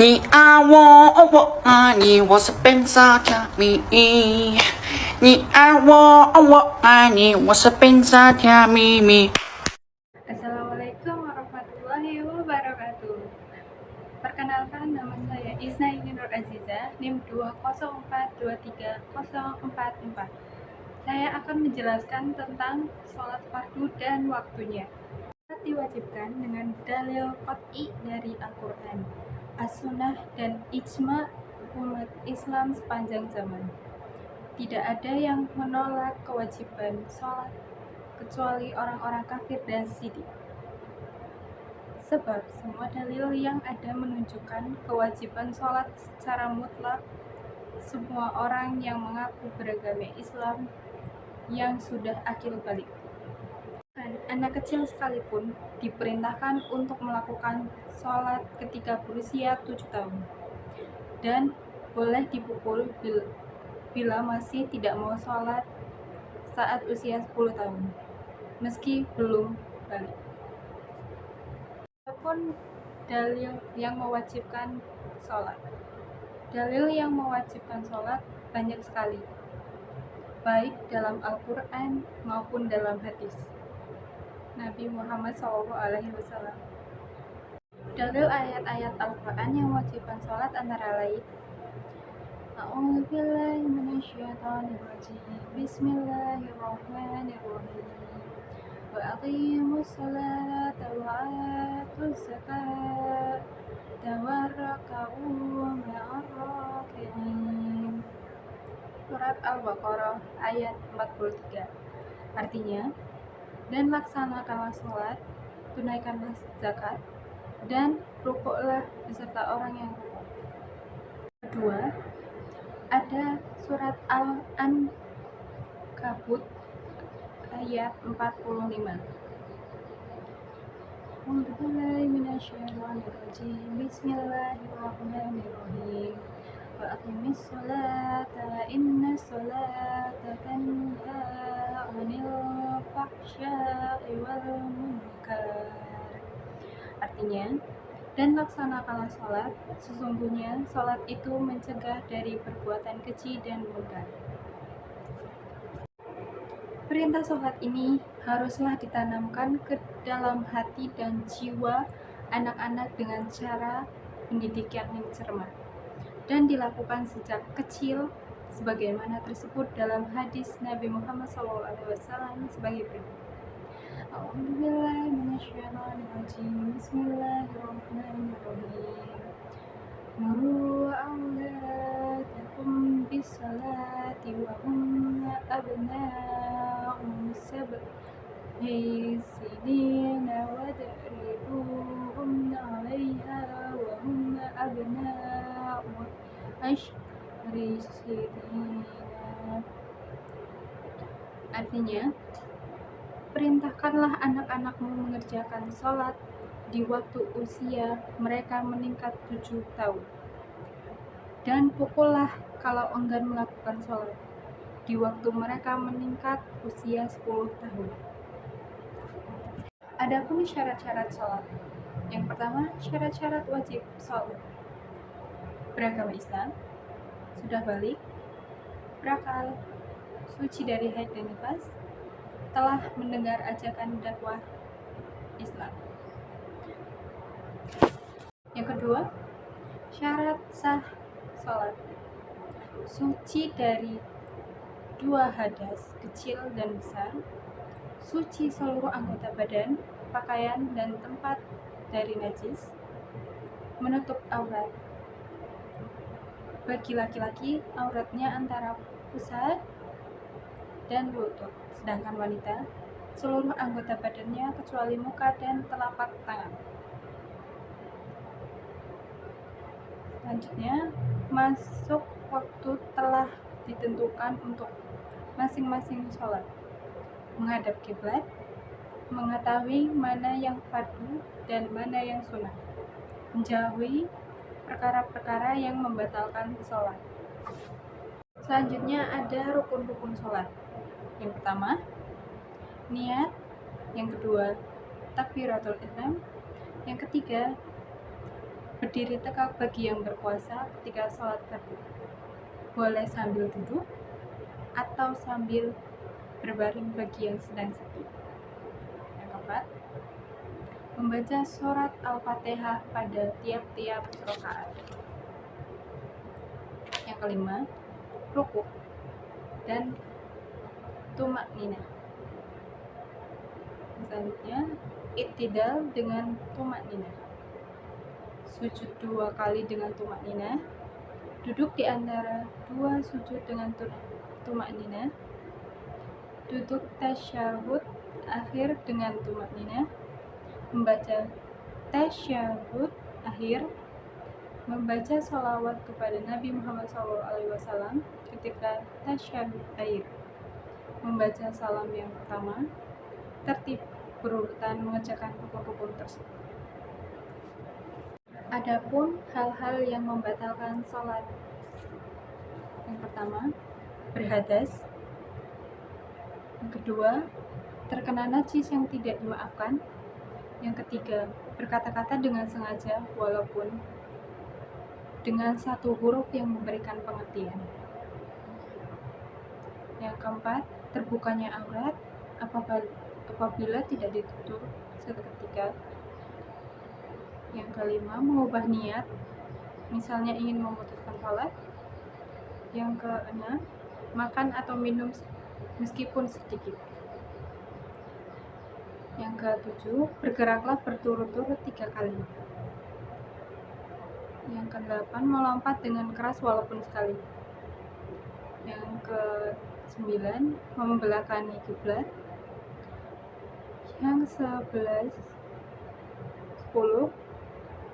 你爱我，我爱你，我是本色甜蜜。你爱我，我爱你，我是本色甜蜜。 Assalamualaikum warahmatullahi wabarakatuh. Perkenalkan, nama saya Isna Nur Aziza, NIM 204230444. Saya akan menjelaskan tentang sholat fardu dan waktunya. Sholat diwajibkan dengan dalil qat'i dari Al-Quran, As-Sunnah, dan ijma' umat Islam sepanjang zaman. Tidak ada yang menolak kewajiban sholat kecuali orang-orang kafir dan syirik. Sebab semua dalil yang ada menunjukkan kewajiban sholat secara mutlak semua orang yang mengaku beragama Islam yang sudah akil balik. Anak kecil sekalipun diperintahkan untuk melakukan sholat ketika berusia 7 tahun dan boleh dipukul bila masih tidak mau sholat saat usia 10 tahun meski belum balik. Adapun dalil yang mewajibkan sholat. Dalil yang mewajibkan sholat banyak sekali, baik dalam Al-Quran maupun dalam hadis Nabi Muhammad SAW. Dalil ayat-ayat Al-Quran yang mewajibkan sholat antara lain: A'udzubillahi minasyaitonirrajim. Bismillahirrahmanirrahim. Wa aqimus sholata wa atuz zakata warka'u ma'ar raki'in. Surat Al-Baqarah ayat 43. Artinya, dan laksanakanlah sholat, tunaikanlah zakat, dan rukuklah beserta orang yang rukuk. Kedua, ada surat Al-Ankabut ayat 45. Bismillahirrahmanirrahim. Wa aqimis sholata innas sholata tanha 'anil fahsya'i wal munkar. Artinya, dan laksanakanlah sholat, sesungguhnya sholat itu mencegah dari perbuatan keji dan munkar. Perintah sholat ini haruslah ditanamkan ke dalam hati dan jiwa anak-anak dengan cara pendidik yang cermat dan dilakukan sejak kecil sebagaimana tersebut dalam hadis Nabi Muhammad SAW sebagai berikut. A'udzubillahi minasyaitonirrajim. Bismillahirrahmanirrahim. Muru auladakum bis-salati wa hum abna'u sab'i sinina wadribuhum 'alaiha wa hum abna'u ashri sinina. Artinya, perintahkanlah anak-anakmu mengerjakan sholat di waktu usia mereka meningkat 7 tahun. Dan pukullah kalau enggan melakukan sholat di waktu mereka meningkat usia 10 tahun. Adapun syarat-syarat sholat. Yang pertama, syarat-syarat wajib sholat: beragama Islam, sudah balik, berakal, suci dari haid dan nifas, telah mendengar ajakan dakwah Islam. Yang kedua, syarat sah sholat: suci dari 2 hadas kecil dan besar, suci seluruh anggota badan, pakaian, dan tempat dari najis, menutup aurat. Bagi laki-laki, auratnya antara pusar dan lutut, sedangkan wanita, seluruh anggota badannya kecuali muka dan telapak tangan. Selanjutnya, masuk waktu telah ditentukan untuk masing-masing sholat, menghadap kiblat, mengetahui mana yang fardu dan mana yang sunnah, menjauhi perkara-perkara yang membatalkan sholat. Selanjutnya ada rukun-rukun sholat. Yang pertama, niat. Yang kedua, takbiratul ihram. Yang ketiga, Berdiri tegak bagi yang berpuasa ketika sholat fardu. Boleh sambil duduk atau sambil berbaring bagi yang sedang sepi. Yang keempat, membaca surat Al-Fatihah pada tiap-tiap rakaat. Yang kelima, rukuk dan tumakninah. Selanjutnya, iktidal dengan tumakninah. Sujud 2 kali dengan tumakninah. Duduk di antara 2 sujud dengan tumakninah. Duduk tasyahud akhir dengan tumakninah. Membaca tasyahud akhir. Membaca sholawat kepada Nabi Muhammad SAW ketika tasyahud akhir. Membaca salam yang pertama. Tertib berurutan mengerjakan rukun-rukun tersebut. Adapun hal-hal yang membatalkan sholat. Yang pertama, berhadas. Yang kedua, terkena najis yang tidak dimaafkan. Yang ketiga, berkata-kata dengan sengaja walaupun dengan satu huruf yang memberikan pengertian. Yang keempat, terbukanya aurat apabila tidak ditutup seketika. Yang kelima, mengubah niat, misalnya ingin memutuskan sholat. Yang keenam, makan atau minum meskipun sedikit. Yang ketujuh, bergeraklah berturut-turut 3 kali. Yang kedelapan, melompat dengan keras walaupun sekali. Yang ke-9, membelakangi kiblat. Yang 10,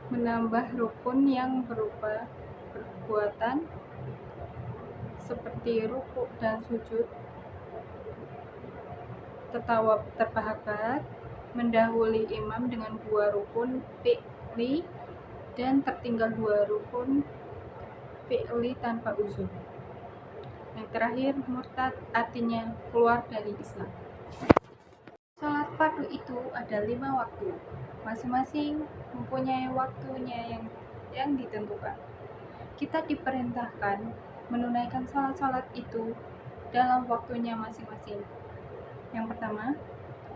menambah rukun yang berupa perbuatan seperti rukuk dan sujud, tertawa terbahak-bahak, mendahului imam dengan 2 rukun fi'li dan tertinggal 2 rukun fi'li tanpa uzur. Yang terakhir, murtad, artinya keluar dari Islam. Sholat fardu itu ada 5 waktu, masing-masing mempunyai waktunya yang ditentukan. Kita diperintahkan menunaikan sholat-sholat itu dalam waktunya masing-masing. Yang pertama,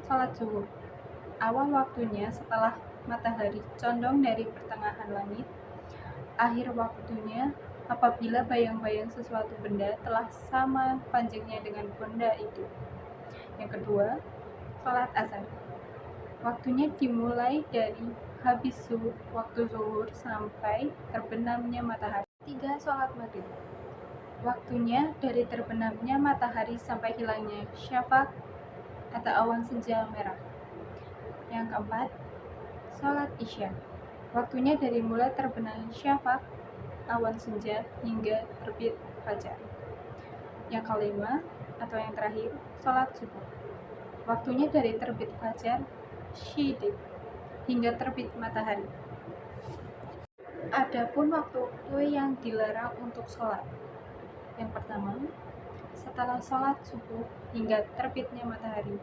sholat zuhur. Awal waktunya setelah matahari condong dari pertengahan langit. Akhir waktunya apabila bayang-bayang sesuatu benda telah sama panjangnya dengan benda itu. Yang kedua, sholat asar. Waktunya dimulai dari habis waktu zuhur sampai terbenamnya matahari. 3. Sholat maghrib. Waktunya dari terbenamnya matahari sampai hilangnya syafaq atau awan senja merah. Yang keempat, sholat isya. Waktunya dari mulai terbenam syafaq, awan senja hingga terbit fajar. Yang kelima atau yang terakhir, sholat subuh. Waktunya dari terbit fajar syidik hingga terbit matahari. Adapun waktu yang dilarang untuk sholat. Yang pertama, setelah sholat subuh hingga terbitnya matahari.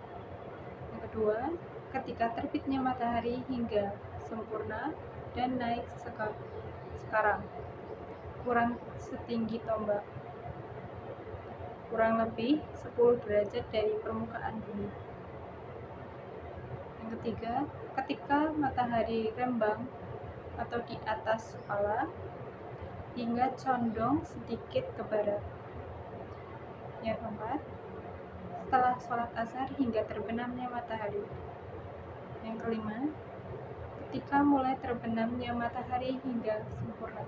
Yang kedua, ketika terbitnya matahari hingga sempurna dan naik sekarang, kurang setinggi tombak, kurang lebih 10 derajat dari permukaan bumi. Yang ketiga, ketika matahari rembang atau di atas kepala hingga condong sedikit ke barat. Yang keempat, setelah sholat asar hingga terbenamnya matahari. Yang kelima, ketika mulai terbenamnya matahari hingga sempurna.